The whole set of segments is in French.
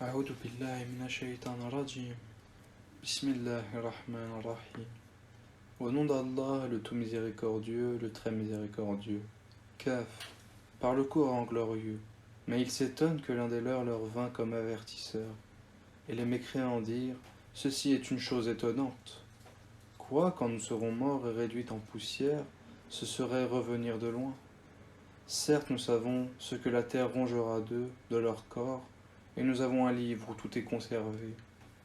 أعوذ بالله من الشيطان الرجيم. Bismillahirrahmanirrahim. Au nom d'Allah, le tout miséricordieux, le très miséricordieux. Kaf, par le Coran glorieux. Mais ils s'étonnent que l'un des leurs leur vint comme avertisseur. Et les mécréants dirent, ceci est une chose étonnante. Quoi, quand nous serons morts et réduits en poussière, ce serait revenir de loin? Certes, nous savons ce que la terre rongera d'eux, de leur corps, et nous avons un livre où tout est conservé.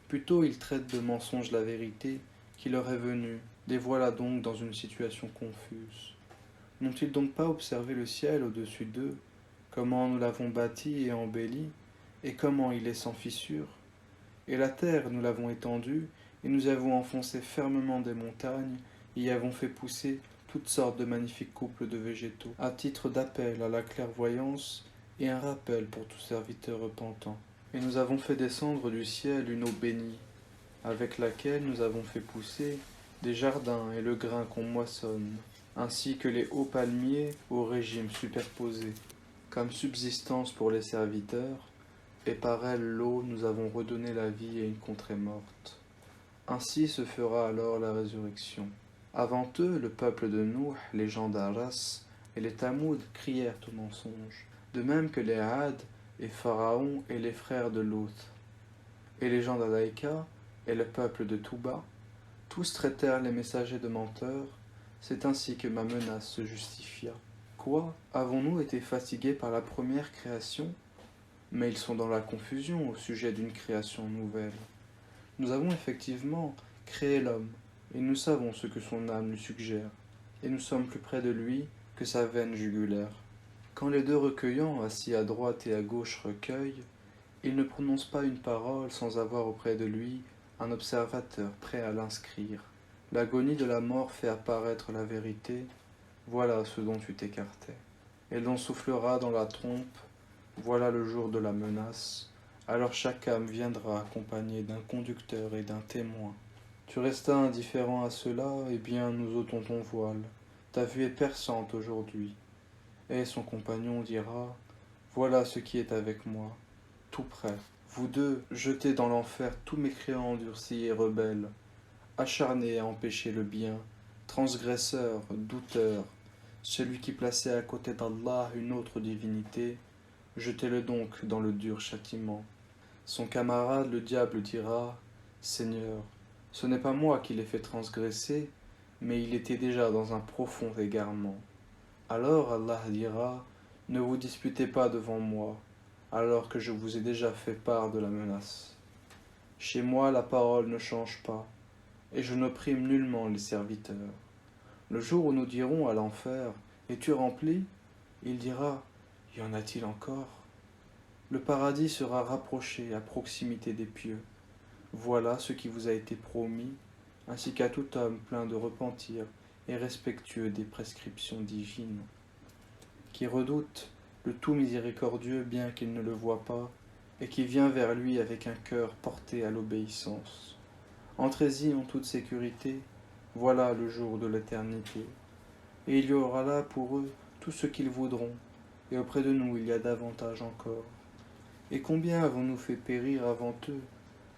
Plutôt ils traitent de mensonge la vérité qui leur est venue, les voilà donc dans une situation confuse. N'ont-ils donc pas observé le ciel au-dessus d'eux, comment nous l'avons bâti et embelli, et comment il est sans fissure? Et la terre, nous l'avons étendue, et nous avons enfoncé fermement des montagnes, et y avons fait pousser toutes sortes de magnifiques couples de végétaux, à titre d'appel à la clairvoyance et un rappel pour tout serviteur repentant. Et nous avons fait descendre du ciel une eau bénie, avec laquelle nous avons fait pousser des jardins et le grain qu'on moissonne, ainsi que les hauts palmiers au régime superposé, comme subsistance pour les serviteurs, et par elle l'eau nous avons redonné la vie à une contrée morte. Ainsi se fera alors la résurrection. Avant eux, le peuple de Nouh, les gens d'Arras et les Tamoud crièrent au mensonge, de même que les Had et Pharaon et les frères de Loth. Et les gens d'Alaïka et le peuple de Touba, tous traitèrent les messagers de menteurs. C'est ainsi que ma menace se justifia. Quoi? Avons-nous été fatigués par la première création? Mais ils sont dans la confusion au sujet d'une création nouvelle. Nous avons effectivement créé l'homme, et nous savons ce que son âme lui suggère, et nous sommes plus près de lui que sa veine jugulaire. Quand les deux recueillants, assis à droite et à gauche, recueillent, ils ne prononcent pas une parole sans avoir auprès de lui un observateur prêt à l'inscrire. L'agonie de la mort fait apparaître la vérité, voilà ce dont tu t'écartais. Et l'on soufflera dans la trompe, voilà le jour de la menace, alors chaque âme viendra accompagnée d'un conducteur et d'un témoin. Tu restas indifférent à cela, eh bien nous ôtons ton voile. Ta vue est perçante aujourd'hui. Et son compagnon dira, voilà ce qui est avec moi, tout près. Vous deux, jetez dans l'enfer tous mécréants endurcis et rebelles, acharnés à empêcher le bien, transgresseurs, douteurs, celui qui plaçait à côté d'Allah une autre divinité, jetez-le donc dans le dur châtiment. Son camarade, le diable, dira, Seigneur, ce n'est pas moi qui l'ai fait transgresser, mais il était déjà dans un profond égarement. Alors Allah dira, ne vous disputez pas devant moi, alors que je vous ai déjà fait part de la menace. Chez moi la parole ne change pas, et je n'opprime nullement les serviteurs. Le jour où nous dirons à l'enfer, es-tu rempli? Il dira, y en a-t-il encore? Le paradis sera rapproché à proximité des pieux. Voilà ce qui vous a été promis, ainsi qu'à tout homme plein de repentir et respectueux des prescriptions divines, qui redoute le tout miséricordieux bien qu'il ne le voie pas, et qui vient vers lui avec un cœur porté à l'obéissance. Entrez-y en toute sécurité, voilà le jour de l'éternité. Et il y aura là pour eux tout ce qu'ils voudront, et auprès de nous il y a davantage encore. Et combien avons-nous fait périr avant eux,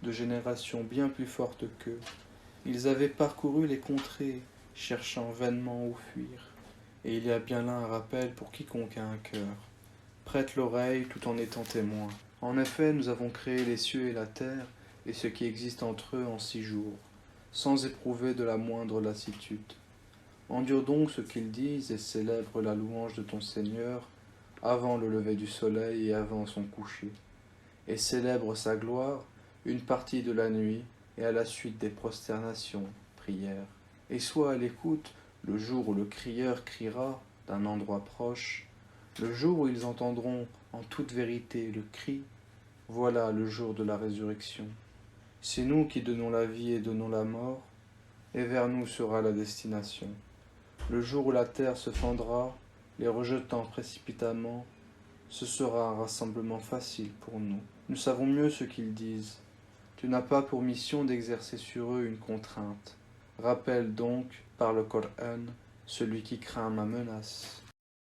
de générations bien plus fortes qu'eux? Ils avaient parcouru les contrées, cherchant vainement où fuir. Et il y a bien là un rappel pour quiconque a un cœur. Prête l'oreille tout en étant témoin. En effet, nous avons créé les cieux et la terre, et ce qui existe entre eux en 6 jours, sans éprouver de la moindre lassitude. Endure donc ce qu'ils disent et célèbre la louange de ton Seigneur avant le lever du soleil et avant son coucher. Et célèbre sa gloire une partie de la nuit et à la suite des prosternations, prières. Et sois à l'écoute le jour où le crieur criera d'un endroit proche, le jour où ils entendront en toute vérité le cri, voilà le jour de la résurrection. C'est nous qui donnons la vie et donnons la mort, et vers nous sera la destination. Le jour où la terre se fendra, les rejetant précipitamment, ce sera un rassemblement facile pour nous. Nous savons mieux ce qu'ils disent. Tu n'as pas pour mission d'exercer sur eux une contrainte. Rappelle donc, par le Coran, celui qui craint ma menace.